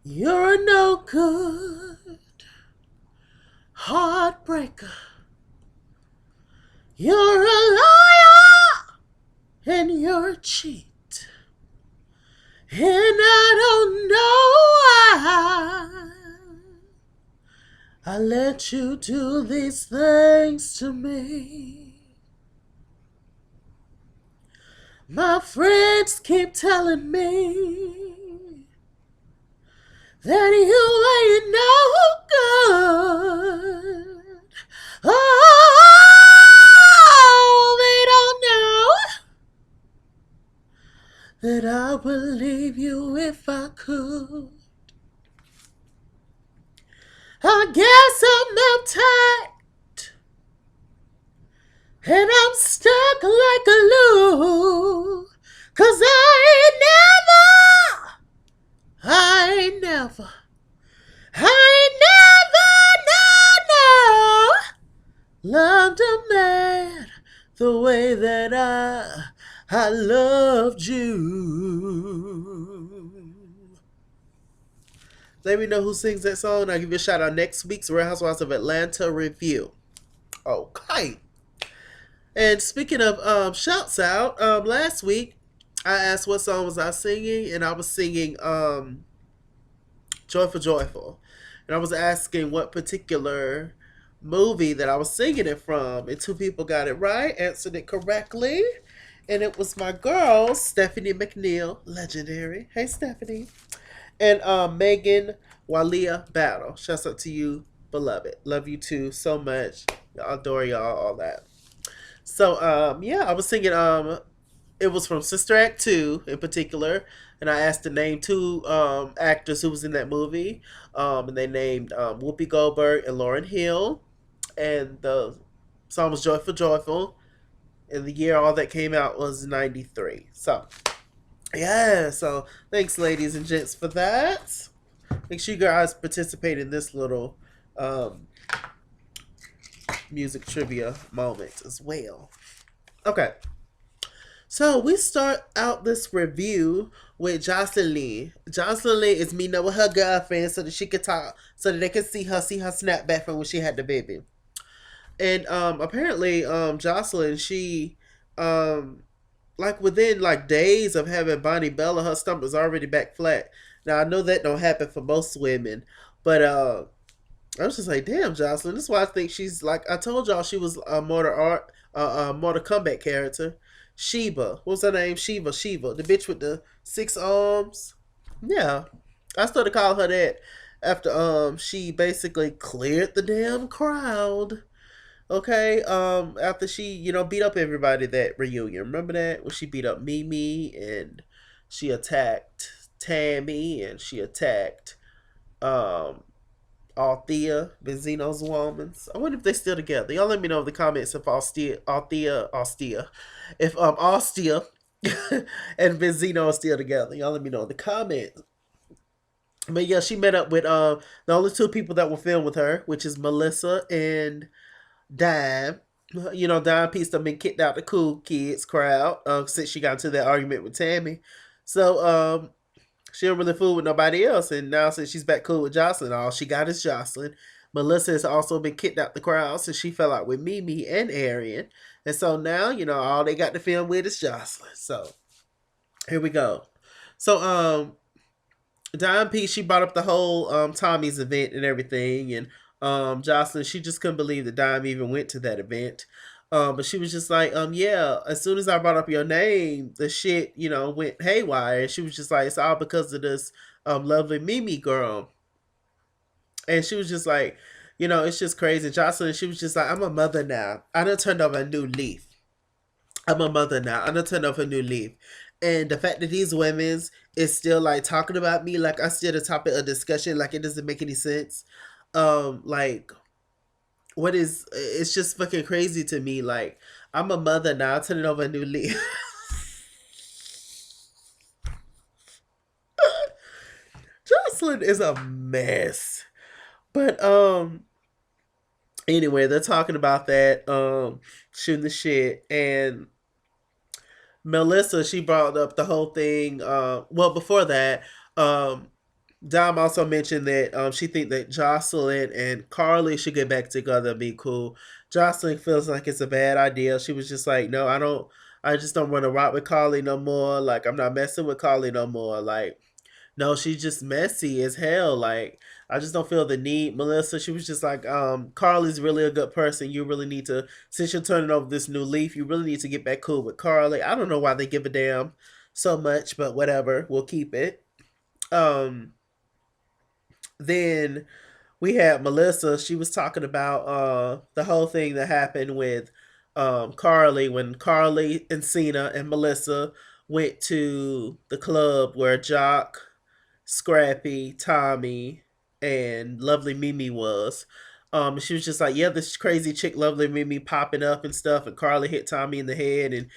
You're no good, heartbreaker. You're a liar and you're a cheat. And I don't know why I let you do these things to me. My friends keep telling me that you ain't no good. Oh, they don't know that I would leave you if I could. I guess I'm uptight and I'm stuck like a glue. 'Cause I ain't never, no, loved a man the way that I loved you. Let me know who sings that song. I'll give you a shout out next week's Real Housewives of Atlanta review. Okay. And speaking of shouts out, last week I asked what song was I singing, and I was singing Joyful Joyful. And I was asking what particular movie that I was singing it from, and two people got it right, answered it correctly. And it was my girl, Stephanie McNeil, legendary. Hey, Stephanie. And Megan Walia Battle. Shouts out to you, beloved. Love you too so much. I adore y'all, all that. So yeah, I was singing it was from Sister Act 2 in particular, and I asked to name two actors who was in that movie. And they named Whoopi Goldberg and Lauryn Hill, and the song was Joyful Joyful, and the year all that came out was 93. So yeah, so thanks ladies and gents for that. Make sure you guys participate in this little um, music trivia moment as well. Okay, so we start out this review with Joseline. Joseline is meeting up with her girlfriend so that she could talk, so that they could see her snapback from when she had the baby. And apparently, Joseline, she like within like days of having Bonnie Bella, her stomach was already back flat. Now I know that don't happen for most women, but I was just like, damn, Joseline. This is why I think she's like I told y'all she was a Mortal Kombat character. Sheba. What was her name? Sheba. The bitch with the six arms. Yeah. I started calling her that after she basically cleared the damn crowd. Okay, after she, beat up everybody that reunion. Remember that? When she beat up Mimi and she attacked Tammy and she attacked um Althea, Benzino's woman. I wonder if they still together. Y'all let me know in the comments if Althea, if Althea and Benzino are still together. Y'all let me know in the comments. But yeah, she met up with the only two people that were filmed with her, which is Melissa and Dime. Dime Piece have been kicked out the cool kids crowd since she got into that argument with Tammy. So she don't really fool with nobody else. And now since she's back cool with Joseline, all she got is Joseline. Melissa has also been kicked out the crowd since she fell out with Mimi and Arian. And so now, all they got to film with is Joseline. So here we go. So Dime P, she brought up the whole Tommy's event and everything, and Joseline, she just couldn't believe that Dime even went to that event. But she was just like, yeah, as soon as I brought up your name, the shit, went haywire. And she was just like, it's all because of this lovely Mimi girl. And she was just like, it's just crazy. Joseline, she was just like, I'm a mother now. I done turned over a new leaf. I'm a mother now. I done turned over a new leaf. And the fact that these women's is still like talking about me, like I still the topic of discussion, like it doesn't make any sense. Like what is it's just fucking crazy to me. Like I'm a mother now, turning over a new leaf. Joseline is a mess. But anyway, they're talking about that, shooting the shit, and Melissa, she brought up the whole thing. Well, before that, um, Dom also mentioned that she think that Joseline and Karlie should get back together and be cool. Joseline feels like it's a bad idea. She was just like, no, I don't. I just don't want to rock with Karlie no more. Like, I'm not messing with Karlie no more. Like, no, she's just messy as hell. Like, I just don't feel the need. Melissa, she was just like, Carly's really a good person. You really need to, since you're turning over this new leaf, you really need to get back cool with Karlie. I don't know why they give a damn so much, but whatever. We'll keep it. Um, then we had Melissa. She was talking about the whole thing that happened with Karlie when Karlie and Cena and Melissa went to the club where Joc, Scrappy, Tommy, and Lovely Mimi was. She was just like, yeah, this crazy chick, Lovely Mimi, popping up and stuff, and Karlie hit Tommy in the head, and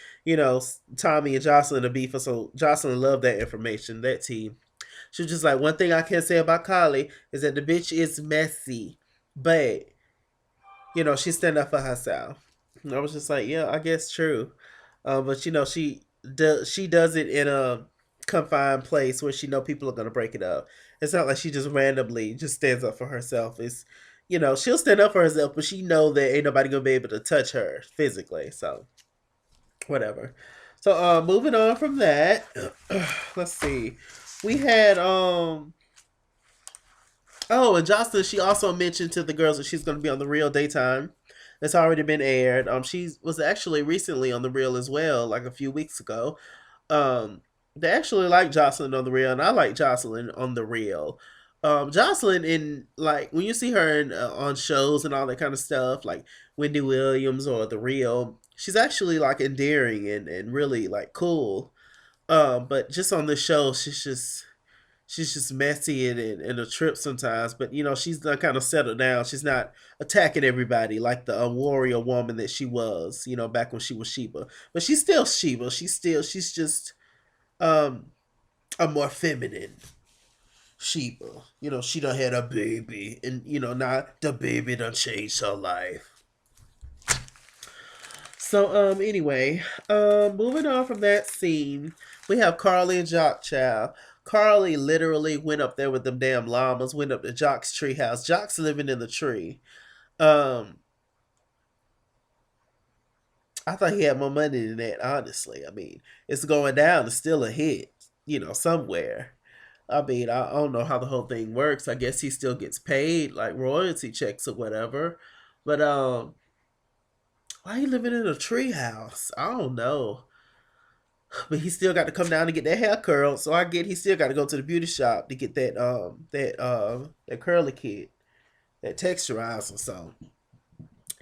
Tommy and Joseline are beefing, so Joseline loved that information, that tea. She was just like, one thing I can say about Karlie is that the bitch is messy, but she stand up for herself. And I was just like, yeah, I guess true. But she does it in a confined place where she know people are gonna break it up. It's not like she just randomly just stands up for herself. It's she'll stand up for herself, but she know that ain't nobody gonna be able to touch her physically. So whatever. So moving on from that, let's see. We had oh, and Jocelyn, she also mentioned to the girls that she's going to be on the Real daytime. That's already been aired. She was actually recently on the Real as well, like a few weeks ago. They actually like Jocelyn on the Real, and I like Jocelyn on the Real. Jocelyn in like when you see her in on shows and all that kind of stuff, like Wendy Williams or the Real, she's actually like endearing and really like cool. But just on the show, she's just messy and a trip sometimes. But she's done kind of settled down. She's not attacking everybody like the warrior woman that she was. Back when she was Sheba. But she's still Sheba. She's just um a more feminine Sheba. She done had a baby, and now the baby done changed her life. So anyway, moving on from that scene, we have Karlie and Joc Child. Karlie literally went up there with them damn llamas, went up to Joc's tree house. Joc's living in the tree. Um, I thought he had more money than that, honestly. I mean, it's going down, it's still a hit, somewhere. I mean, I don't know how the whole thing works. I guess he still gets paid like royalty checks or whatever. But why he living in a tree house? I don't know. But he still got to come down and get that hair curled. So I get he still got to go to the beauty shop to get that curly kit, that texturizer. So,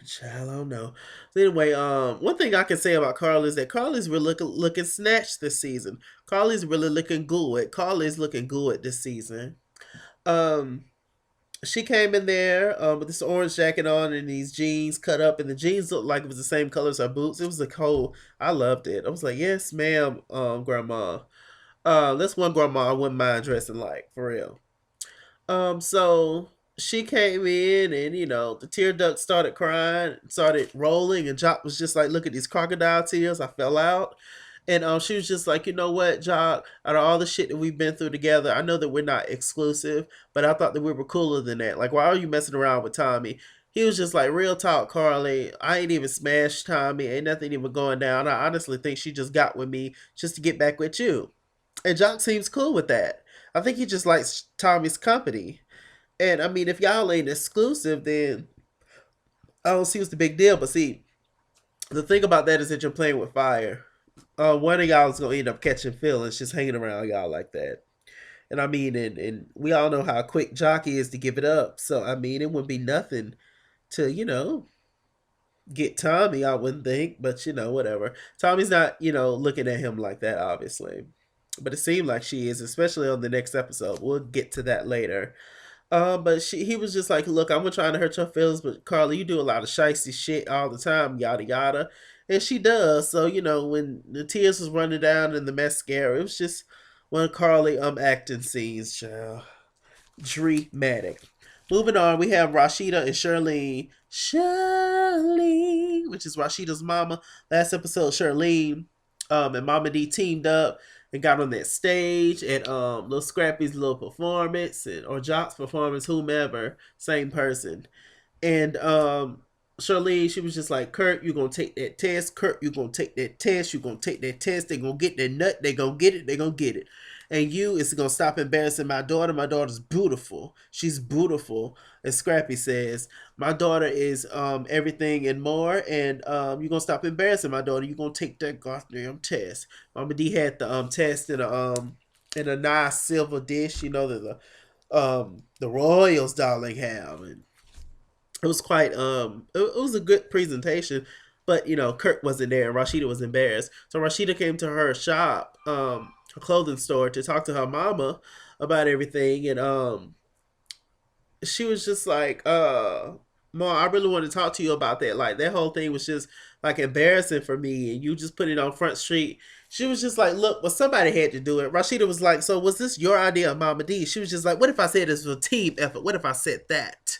child, I don't know. So anyway, one thing I can say about Carly is that Carly's really looking snatched this season. Carly's really looking good. Carly's looking good this season. Um, she came in there with this orange jacket on and these jeans cut up, and the jeans looked like it was the same color as her boots. It was a cold. I loved it. I was like, yes, ma'am, grandma. That's one grandma I wouldn't mind dressing like, for real. So she came in, and the tear duct started crying, started rolling, and Joc was just like, look at these crocodile tears. I fell out. And she was just like, you know what, Joc, out of all the shit that we've been through together, I know that we're not exclusive, but I thought that we were cooler than that. Like, why are you messing around with Tommy? He was just like, real talk, Karlie. I ain't even smashed Tommy. Ain't nothing even going down. I honestly think she just got with me just to get back with you. And Joc seems cool with that. I think he just likes Tommy's company. And I mean, if y'all ain't exclusive, then I don't see what's the big deal. But see, the thing about that is that you're playing with fire. One of y'all is gonna end up catching feelings just hanging around y'all like that. And I mean, and we all know how quick Jockey is to give it up. So I mean, it wouldn't be nothing to get Tommy. I wouldn't think, but whatever. Tommy's not looking at him like that, obviously. But it seemed like she is, especially on the next episode. We'll get to that later. But he was just like, look, I'm not trying to hurt your feelings, but Carly, you do a lot of shisty shit all the time, yada yada. And she does. So, when the tears was running down in the mascara, it was just one of Carly acting scenes, child. Dramatic. Moving on, we have Rashida and Charlene. Charlene, which is Rashida's mama. Last episode, Charlene and Mama D teamed up. and got on that stage and little Scrappy's little performance and or Joc's performance, whomever, same person. And Charlene, she was just like, Kurt, you're gonna take that test. Kurt, you're gonna take that test. You're gonna take that test. They're gonna get that nut. They're gonna get it. They're gonna get it. And you is gonna stop embarrassing my daughter. My daughter's beautiful. She's beautiful. As Scrappy says, my daughter is everything and more. And you're gonna stop embarrassing my daughter. You're gonna take that goddamn test. Mama D had the test in a nice silver dish, you know, that the Royals darling have. And it was quite it was a good presentation, but you know Kurt wasn't there and Rashida was embarrassed, so Rashida came to her shop, her clothing store, to talk to her mama about everything. And she was just like, Mom, I really want to talk to you about that. Like, that whole thing was just like embarrassing for me, and you just put it on Front Street. She was just like, look, well, somebody had to do it. Rashida was like, so was this your idea of Mama D? She was just like, what if I said this was a team effort? What if I said that?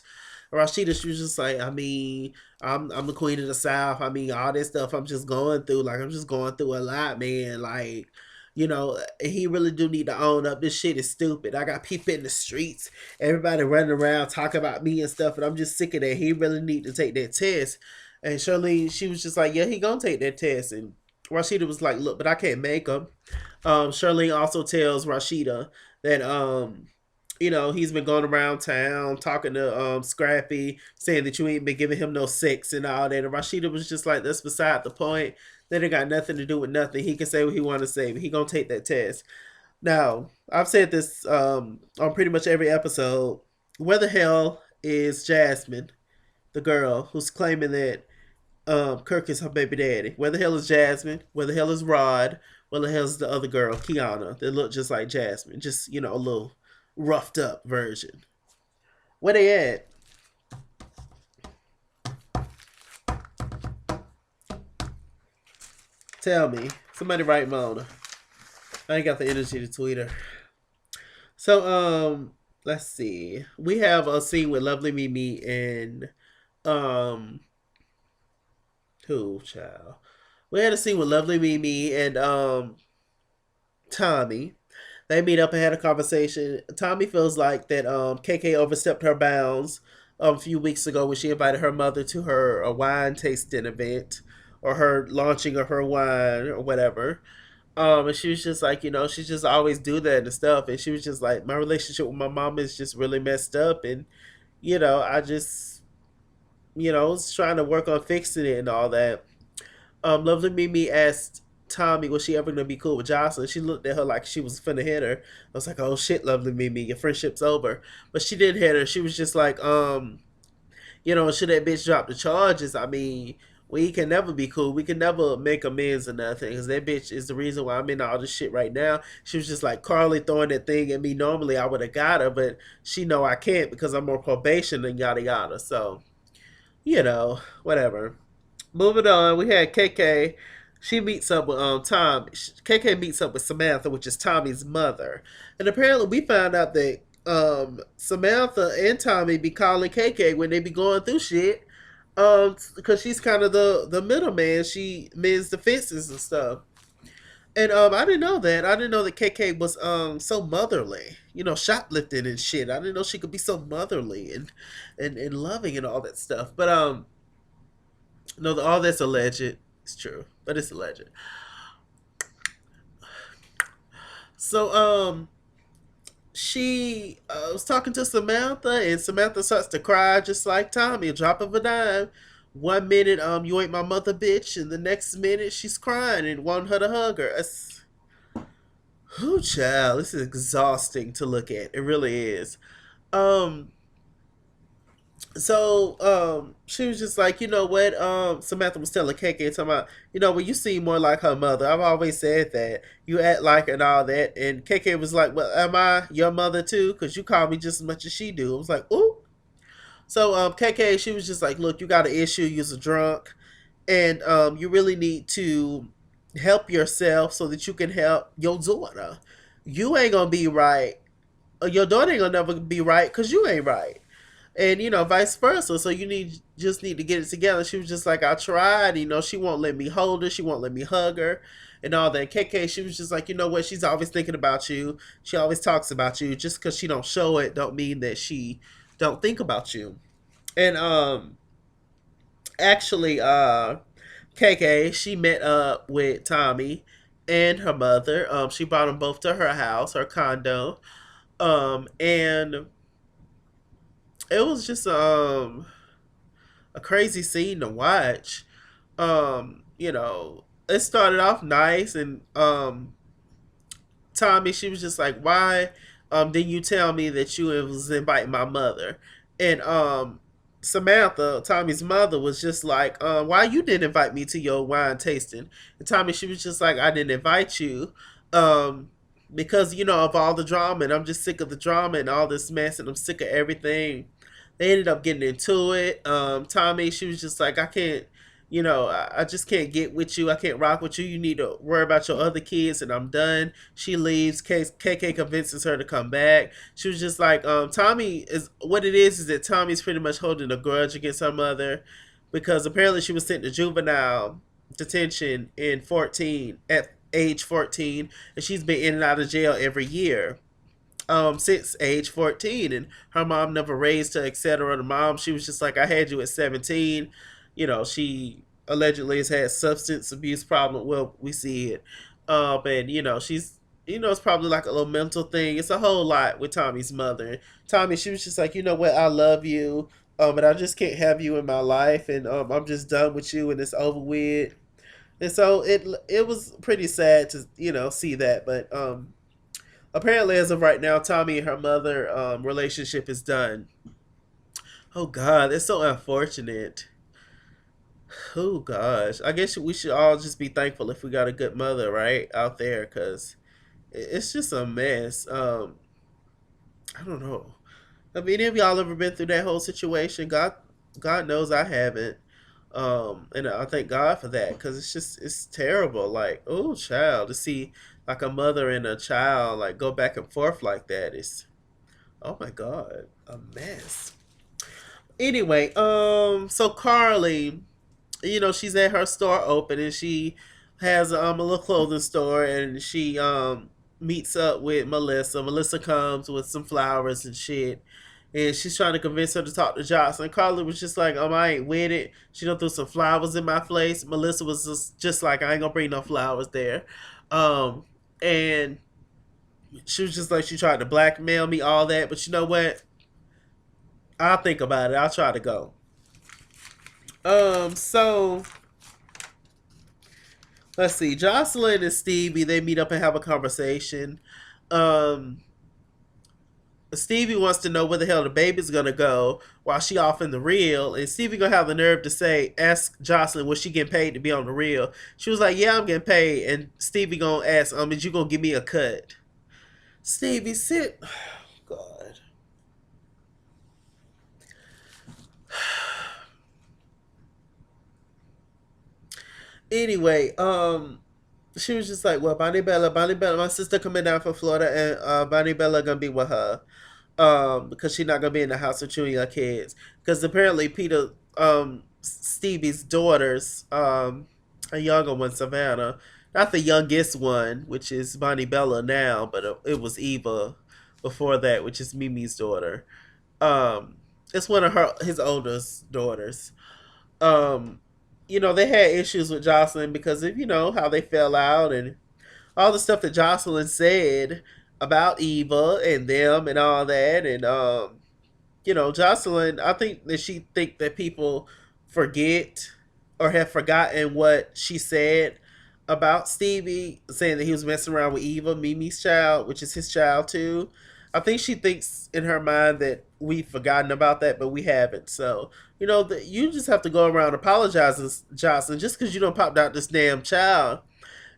Rashida, she was just like, I mean, I'm the queen of the South. I mean, all this stuff I'm just going through. Like, I'm just going through a lot, man. Like, you know, he really do need to own up. This shit is stupid. I got people in the streets, everybody running around talking about me and stuff, and I'm just sick of that. He really need to take that test. And Shirley, she was just like, yeah, he gonna take that test. And Rashida was like, look, but I can't make him. Shirley also tells Rashida that you know, he's been going around town talking to Scrappy, saying that you ain't been giving him no sex and all that. And Rashida was just like, that's beside the point. That ain't got nothing to do with nothing. He can say what he want to say, but he gonna take that test. Now, I've said this on pretty much every episode. Where the hell is Jasmine, the girl who's claiming that Kirk is her baby daddy? Where the hell is Jasmine? Where the hell is Rod? Where the hell is the other girl, Kiana, that looked just like Jasmine? Just, you know, a little roughed up version. Where they at? Tell me. Somebody write Mona. I ain't got the energy to tweet her. So, let's see. We have a scene with Lovely Mimi and um who, child? We had a scene with Lovely Mimi and Tommy. They meet up and had a conversation. Tommy feels like that KK overstepped her bounds a few weeks ago when she invited her mother to her a wine tasting event or her launching of her wine or whatever. And she was just like, you know, she just always do that and stuff. And she was just like, my relationship with my mom is just really messed up. And, you know, I just, you know, was trying to work on fixing it and all that. Lovely Mimi asked Tommy, was she ever gonna be cool with Joseline? She looked at her like she was finna hit her. I was like, oh shit, Lovely Mimi, your friendship's over. But she didn't hit her. She was just like, you know, should that bitch drop the charges? I mean, we can never be cool. We can never make amends or nothing. Because that bitch is the reason why I'm in all this shit right now. She was just like, Karlie throwing that thing at me. Normally I would have got her, but she know I can't because I'm on probation and yada yada. So, you know, whatever. Moving on, we had KK. She meets up with Tom. KK meets up with Samantha, which is Tommy's mother, and apparently we found out that Samantha and Tommy be calling KK when they be going through shit, because she's kind of the middleman. She mends the fences and stuff. And I didn't know that. I didn't know that KK was so motherly. You know, shoplifting and shit. I didn't know she could be so motherly and loving and all that stuff. But no, all that's alleged. It's true, but it's alleged. So she was talking to Samantha, and Samantha starts to cry just like Tommy, a drop of a dime. One minute, you ain't my mother, bitch, and the next minute she's crying and wanting her to hug her. It's, oh, child, this is exhausting to look at. It really is. Um, she was just like, you know what? Samantha was telling KK, talking about, you know, well, you seem more like her mother. I've always said that you act like her and all that. And KK was like, well, am I your mother too? Because you call me just as much as she do. I was like, ooh. So KK, she was just like, look, you got an issue. You're a drunk, and you really need to help yourself so that you can help your daughter. You ain't gonna be right. Or your daughter ain't gonna never be right because you ain't right. and vice versa. So you need to get it together. She was just like, I tried. She won't let me hold her. She won't let me hug her, and all that. KK, she was just like, you know what? She's always thinking about you. She always talks about you. Just because she don't show it, don't mean that she don't think about you. And actually, KK, she met up with Tommy and her mother. She brought them both to her house, her condo. And it was just a crazy scene to watch. It started off nice, and Tommy, she was just like, "Why didn't you tell me that you was inviting my mother?" And Samantha, Tommy's mother, was just like, "Why you didn't invite me to your wine tasting?" And Tommy, she was just like, "I didn't invite you, um, because of all the drama, and I'm just sick of the drama and all this mess, and I'm sick of everything." They ended up getting into it. Tommy, she was just like, "I can't." I just can't get with you. I can't rock with you. You need to worry about your other kids, and I'm done. She leaves. KK convinces her to come back. She was just like, Tommy is what it is that Tommy's pretty much holding a grudge against her mother because apparently she was sent to juvenile detention at age 14, and she's been in and out of jail every year since age 14, and her mom never raised her, etc. The mom, she was just like, I had you at 17. She allegedly has had substance abuse problem. Well, we see it. And she's it's probably like a little mental thing. It's a whole lot with Tommy's mother. Tommy, she was just like, you know what, I love you. But I just can't have you in my life, and I'm just done with you, and it's over with. And so it was pretty sad to see that, but apparently, as of right now, Tommy and her mother relationship is done. Oh God, it's so unfortunate. Oh gosh, I guess we should all just be thankful if we got a good mother right out there, because it's just a mess. I don't know. Have any of y'all ever been through that whole situation? God knows I haven't. And I thank God for that because it's terrible. Like, oh, child, to see like a mother and a child like go back and forth like that is, oh my God, a mess. Anyway, so Karlie, she's at her store open, and she has a little clothing store, and she meets up with Melissa. Melissa comes with some flowers and shit, and she's trying to convince her to talk to Joseline. Karlie was just like, I ain't with it. She done threw some flowers in my face. Melissa was just like, I ain't gonna bring no flowers there. And she was just like, she tried to blackmail me, all that. But you know what? I'll think about it. I'll try to go. So let's see. Joseline and Stevie, they meet up and have a conversation. Um, Stevie wants to know where the hell the baby's gonna go while she off in the reel, and Stevie gonna have the nerve to ask Joseline, was she getting paid to be on the reel? She was like, yeah, I'm getting paid, and Stevie gonna ask, is you gonna give me a cut? Stevie, sit. God. Anyway, she was just like, well, Bonnie Bella, my sister coming down from Florida, and Bonnie Bella gonna be with her, because she's not gonna be in the house with you and your kids. Because apparently Peter, Stevie's daughters, a younger one, Savannah, not the youngest one, which is Bonnie Bella now, but it was Eva before that, which is Mimi's daughter. Um, it's one of his oldest daughters. Um, they had issues with Joseline because of how they fell out and all the stuff that Joseline said about Eva and them and all that. And Joseline, I think that she think that people forget or have forgotten what she said about Stevie, saying that he was messing around with Eva, Mimi's child, which is his child too. I think she thinks in her mind that we've forgotten about that, but we haven't. So, you just have to go around apologizing, Joseline, just because you don't popped out this damn child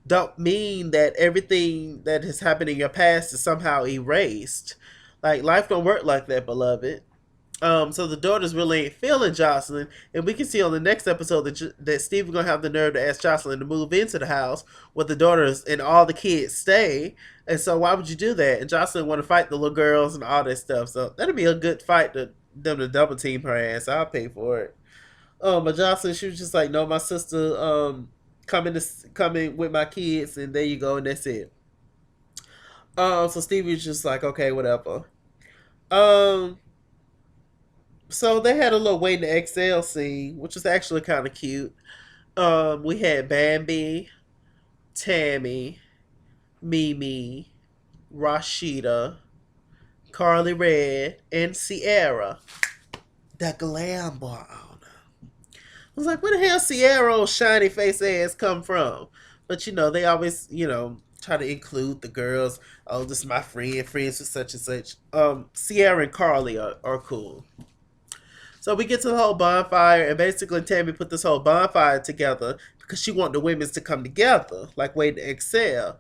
don't mean that everything that has happened in your past is somehow erased. Like, life don't work like that, beloved. So the daughters really ain't feeling Joseline, and we can see on the next episode that Steve is gonna have the nerve to ask Joseline to move into the house where the daughters and all the kids stay. And so why would you do that? And Joseline want to fight the little girls and all that stuff. So that'll be a good fight to them to double team her ass, I'll pay for it. But Jocelyn, she was just like, no, my sister coming with my kids, and there you go, and that's it. So Stevie was just like, okay, whatever. Um, so they had a little waiting to exhale scene, which was actually kind of cute. We had Bambi, Tammy, Mimi, Rashida, Karlie Red, and Sierra, the glam bar owner. I was like, where the hell Sierra's shiny face ass come from? But they always, try to include the girls. Oh, this is my friend, friends with such and such. Sierra and Karlie are cool. So we get to the whole bonfire, and basically Tammy put this whole bonfire together because she wanted the women's to come together, like waiting to excel.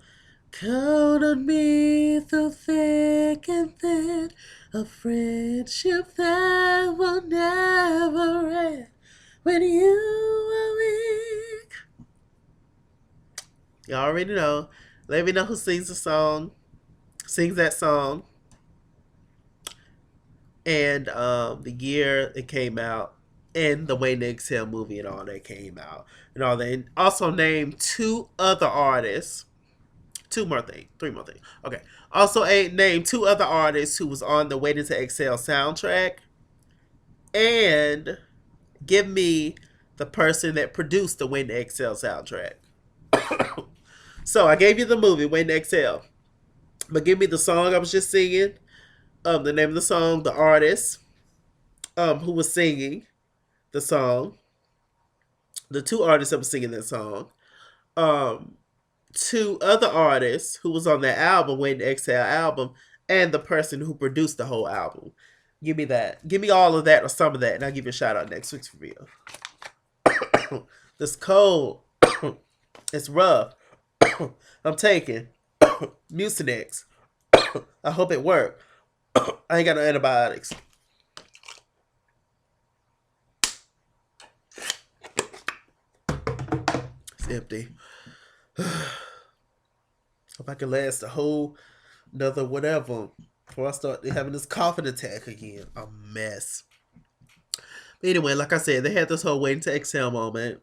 Count on me through thick and thin, a friendship that will never end when you are weak. You already know. Let me know who sings that song, and the year it came out, and the Waiting to Exhale movie and all that came out, and all that. And also name two other artists. Two more things. Three more things. Okay. Also, name two other artists who was on the Waiting to Exhale soundtrack, and give me the person that produced the Waiting to Exhale soundtrack. So I gave you the movie Waiting to Exhale, but give me the song I was just singing, the name of the song, the artist, who was singing the song, the two artists that were singing that song, um, two other artists who was on that album, Waiting to Exhale album, and the person who produced the whole album. Give me that. Give me all of that or some of that, and I'll give you a shout out next week's review. This cold. It's rough. I'm taking Mucinex. I hope it worked. I ain't got no antibiotics. It's empty. Hope I can last a whole another whatever before I start having this coughing attack again. A mess. But anyway, like I said, they had this whole waiting to exhale moment.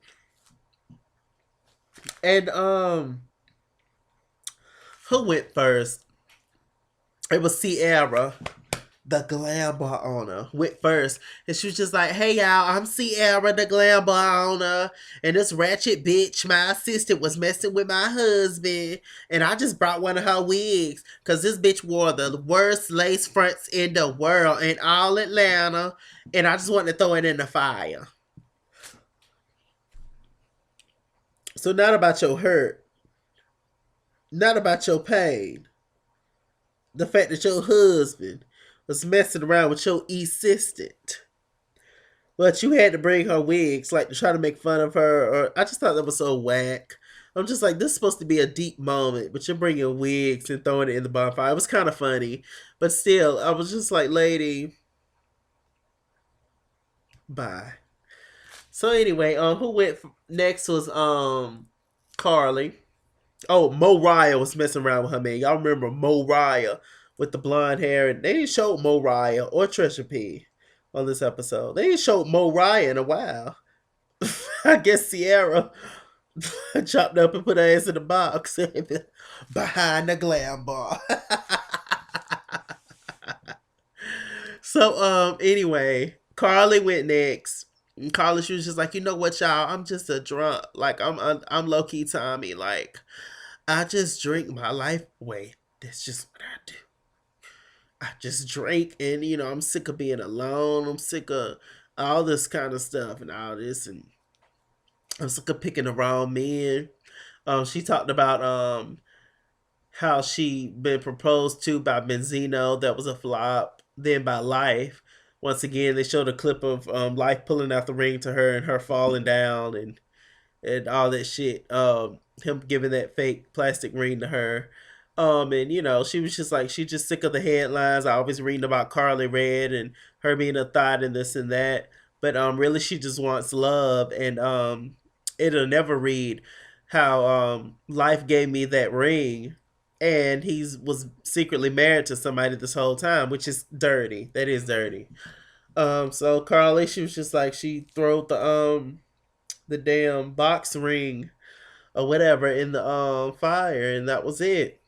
And who went first? It was Sierra, the glam bar owner, went first. And she was just like, hey y'all, I'm Sierra, the glam bar owner. And this ratchet bitch, my assistant, was messing with my husband. And I just brought one of her wigs. Because this bitch wore the worst lace fronts in the world in all Atlanta. And I just wanted to throw it in the fire. So not about your hurt. Not about your pain. The fact that your husband was messing around with your assistant. But you had to bring her wigs, like to try to make fun of her. Or I just thought that was so whack. I'm just like, this is supposed to be a deep moment, but you're bringing wigs and throwing it in the bonfire. It was kind of funny. But still, I was just like, lady, bye. So anyway, who went next was Karlie. Oh, Moriah was messing around with her, man. Y'all remember Moriah with the blonde hair? And they didn't show Moriah or Trisha P on this episode. They didn't show Moriah in a while. I guess Sierra chopped up and put her ass in the box behind the glam bar. So anyway, Karlie went next. And Karlie, she was just like, you know what, y'all? I'm just a drunk. Like I'm low key Tommy. Like I just drink my life away. That's just what I do. I just drink, and I'm sick of being alone. I'm sick of all this kind of stuff and all this, and I'm sick of picking the wrong men. She talked about how she been proposed to by Benzino. That was a flop. Then by Life. Once again, they showed a clip of Life pulling out the ring to her and her falling down and all that shit. Him giving that fake plastic ring to her. And she was just like, she's just sick of the headlines. I always reading about Karlie Red and her being a thought and this and that. But really she just wants love, and it'll never read how Life gave me that ring and he was secretly married to somebody this whole time, which is dirty. That is dirty. So Karlie, she was just like she threw the damn box ring or whatever in the fire, and that was it.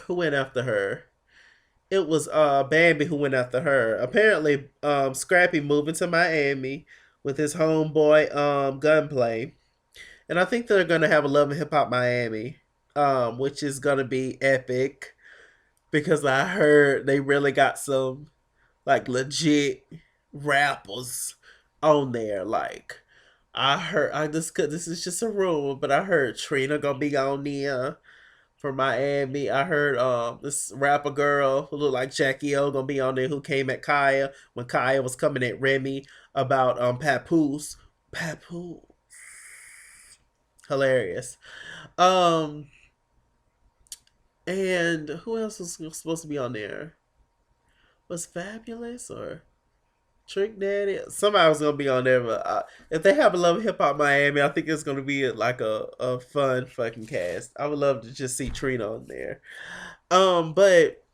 Who went after her? It was Bambi who went after her. Apparently, Scrappy moving to Miami with his homeboy Gunplay, and I think they're gonna have a Love and Hip Hop Miami, which is gonna be epic because I heard they really got some like legit rappers on there. Like I heard, I just could. This is just a rumor, but I heard Trina gonna be on there from Miami. I heard this rapper girl who looked like Jackie O gonna be on there who came at Kaya when Kaya was coming at Remy about Papoose. Papoose. Hilarious. Um and who else was supposed to be on there? Was Fabulous or Trick Daddy? Somebody was gonna be on there, but if they have a Love Hip Hop Miami, I think it's gonna be like a fun fucking cast. I would love to just see Trina on there. But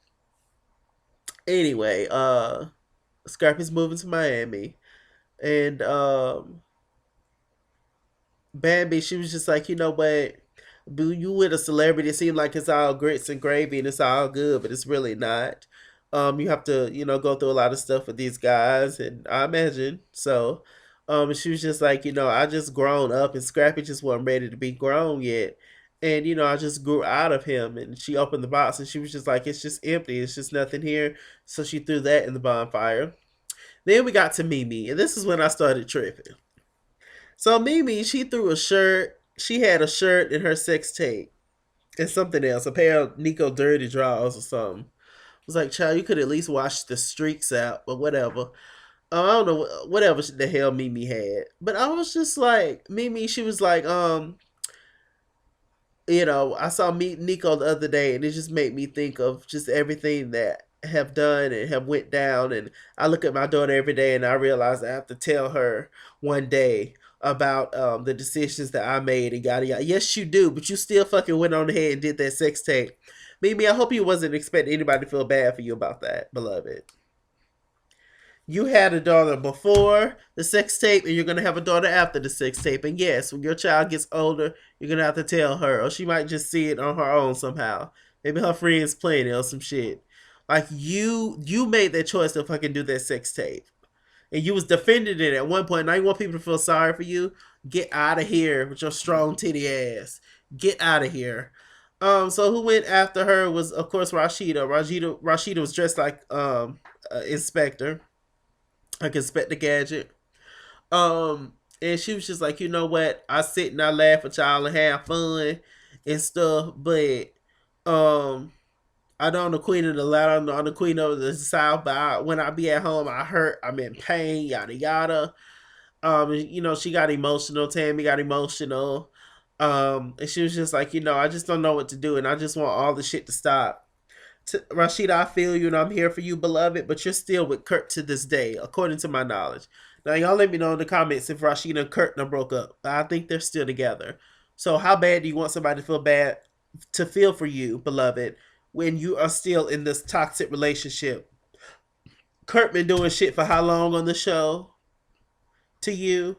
anyway, Scrappy's moving to Miami, and Bambi, she was just like, you know what, boo, you with a celebrity, it seems like it's all grits and gravy and it's all good, but it's really not. You have to, go through a lot of stuff with these guys, and I imagine so. And she was just like, I just grown up, and Scrappy just wasn't ready to be grown yet. And I just grew out of him. And she opened the box, and she was just like, it's just empty. It's just nothing here. So she threw that in the bonfire. Then we got to Mimi, and this is when I started tripping. So Mimi, she threw a shirt. She had a shirt in her sex tape and something else, a pair of Nico dirty drawers or something. I was like, child, you could at least wash the streaks out, but whatever. I don't know whatever the hell Mimi had, but I was just like, Mimi. She was like, I saw meet Nico the other day, and it just made me think of just everything that have done and have went down. And I look at my daughter every day, and I realize I have to tell her one day about the decisions that I made and yada yada. Yes, you do, but you still fucking went on ahead and did that sex tape. Mimi, I hope you wasn't expecting anybody to feel bad for you about that, beloved. You had a daughter before the sex tape, and you're gonna have a daughter after the sex tape. And yes, when your child gets older, you're gonna have to tell her, or she might just see it on her own somehow. Maybe her friends playing it or some shit. Like you made that choice to fucking do that sex tape, and you was defending it at one point. Now you want people to feel sorry for you? Get out of here with your strong titty ass. Get out of here. So who went after her was of course Rashida. Rashida was dressed like Inspector, like Inspector Gadget. And she was just like, you know what? I sit and I laugh at y'all and have fun and stuff, but um, I know I'm the queen of the land. I'm the queen of the south. But when I be at home, I hurt. I'm in pain. Yada yada. She got emotional. Tammy got emotional. And she was just like, I just don't know what to do, and I just want all the shit to stop. Rashida, I feel you and I'm here for you, beloved, but you're still with Kurt to this day, according to my knowledge. Now, y'all let me know in the comments if Rashida and Kurt done broke up. I think they're still together. So, how bad do you want somebody to feel bad, to feel for you, beloved, when you are still in this toxic relationship? Kurt been doing shit for how long on the show? To you?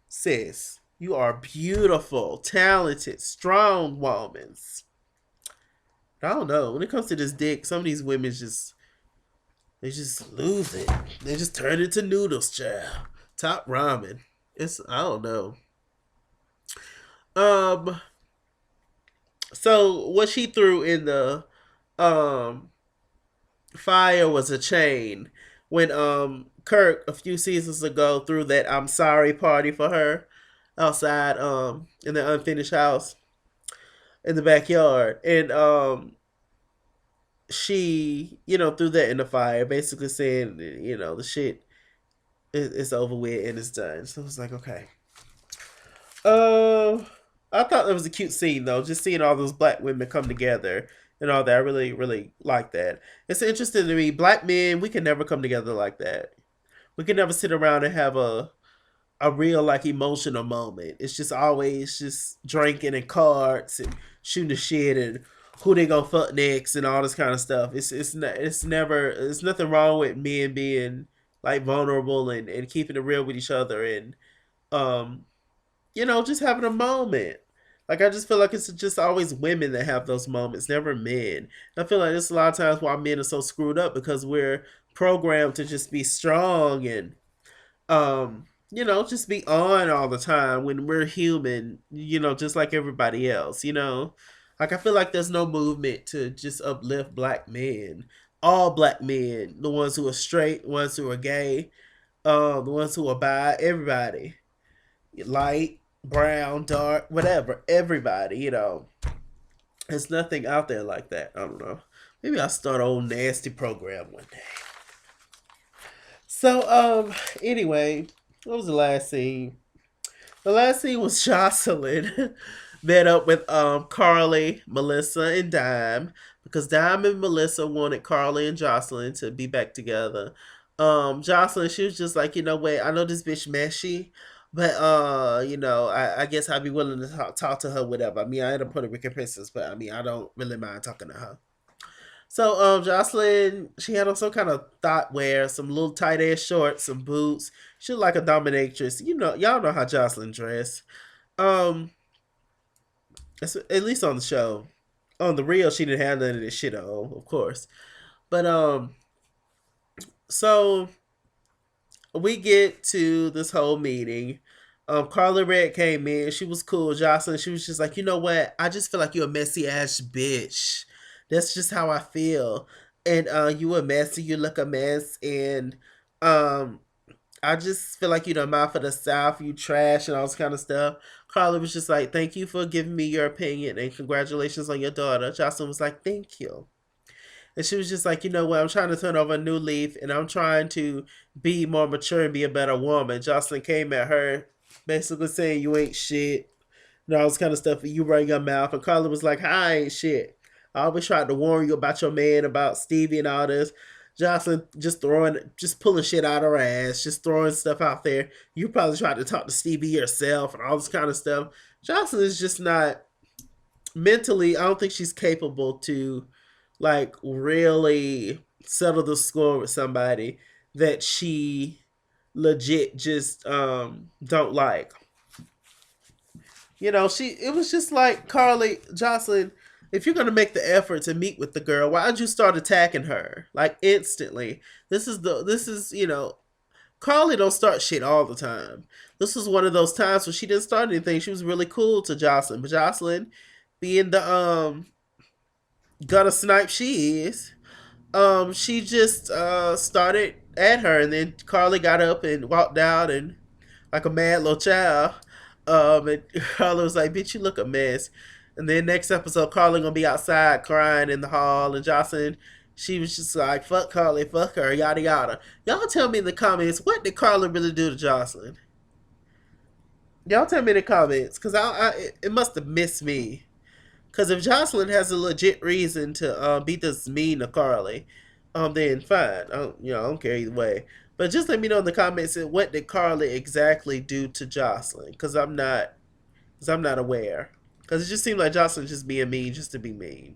Sis, you are beautiful, talented, strong woman. I don't know. When it comes to this dick, some of these women they just lose it. They just turn into noodles, child. Top ramen. I don't know. Um so what she threw in the um fire was a chain. When Kirk a few seasons ago threw that I'm sorry party for her outside in the unfinished house in the backyard. And she, threw that in the fire, basically saying, the shit is over with and it's done. So I was like, okay. Uh, I thought that was a cute scene though, just seeing all those black women come together and all that. I really, really like that. It's interesting to me. Black men, we can never come together like that. We can never sit around and have a real like emotional moment. It's just always just drinking and cards and shooting the shit and who they gonna fuck next and all this kind of stuff. It's never it's nothing wrong with men being like vulnerable and keeping it real with each other and um just having a moment. Like I just feel like it's just always women that have those moments, never men. I feel like there's a lot of times why men are so screwed up because we're programmed to just be strong and just be on all the time when we're human, just like everybody else, Like I feel like there's no movement to just uplift black men. All black men, the ones who are straight, the ones who are gay, the ones who are bi, everybody. Light, brown, dark, whatever, everybody, There's nothing out there like that. I don't know. Maybe I'll start an old nasty program one day. So, anyway, what was the last scene? The last scene was Joseline met up with Karlie, Melissa, and Dime because Dime and Melissa wanted Karlie and Joseline to be back together. Joseline, she was just like, you know what, I know this bitch messy, but I guess I'd be willing to talk to her, whatever. I mean, I ain't a Puerto Rican princess, but I mean, I don't really mind talking to her. So Joseline, she had on some kind of thought wear, some little tight ass shorts, some boots. She looked like a dominatrix. Y'all know how Joseline dressed. Um, at least on the show. On the real, she didn't have none of this shit on, of course. But so we get to this whole meeting. Carla Red came in. She was cool. Joseline, she was just like, you know what? I just feel like you're a messy ass bitch. That's just how I feel. And you a messy. You look a mess. And um, I just feel like you the mouth of the South. You trash and all this kind of stuff. Carla was just like, thank you for giving me your opinion and congratulations on your daughter. Joseline was like, thank you. And she was just like, you know what, I'm trying to turn over a new leaf and I'm trying to be more mature and be a better woman. Joseline came at her basically saying you ain't shit and all this kind of stuff. And you run your mouth. And Carla was like, I ain't shit. I always tried to warn you about your man, about Stevie and all this. Joseline just pulling shit out of her ass, just throwing stuff out there. You probably tried to talk to Stevie yourself and all this kind of stuff. Joseline is just not mentally, I don't think she's capable to like really settle the score with somebody that she legit just don't like. It was just like Carly, Joseline, if you're gonna make the effort to meet with the girl, why don't you start attacking her like instantly? Carly don't start shit all the time. This was one of those times when she didn't start anything. She was really cool to Joseline, but Joseline, being the gutter snipe she is, she just started at her, and then Carly got up and walked out and like a mad little child. And Carly was like, "Bitch, you look a mess." And then next episode, Carly gonna be outside crying in the hall, and Joseline, she was just like, "Fuck Carly, fuck her, yada yada." Y'all tell me in the comments, what did Carly really do to Joseline? Y'all tell me in the comments, cause it must have missed me. Because if Joseline has a legit reason to be this mean to Carly, then fine. I don't care either way. But just let me know in the comments what did Carly exactly do to Joseline, because I'm not aware. Because it just seemed like Joseline just being mean just to be mean.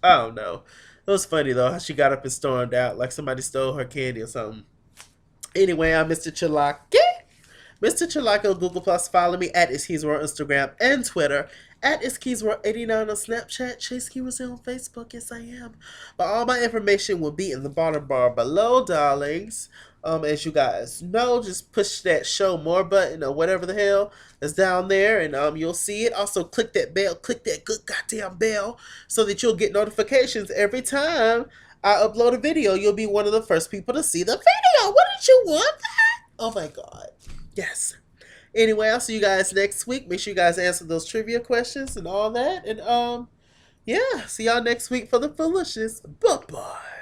I don't know. It was funny though how she got up and stormed out like somebody stole her candy or something. Anyway, I'm Mr. Chalaki. Mr. Chalaki on Google Plus. Follow me at ITSKINGWORLD on Instagram and Twitter. At ITSKINGWORLD89 on Snapchat. Chase Keywords on Facebook. Yes, I am. But all my information will be in the bottom bar below, darlings. As you guys know, just push that show more button or whatever the hell is down there, and you'll see it. Also, click that bell, click that good goddamn bell, so that you'll get notifications every time I upload a video. You'll be one of the first people to see the video. What did you want that? Oh my god. Yes. Anyway, I'll see you guys next week. Make sure you guys answer those trivia questions and all that. And yeah, see y'all next week for the foolishness. Bye bye.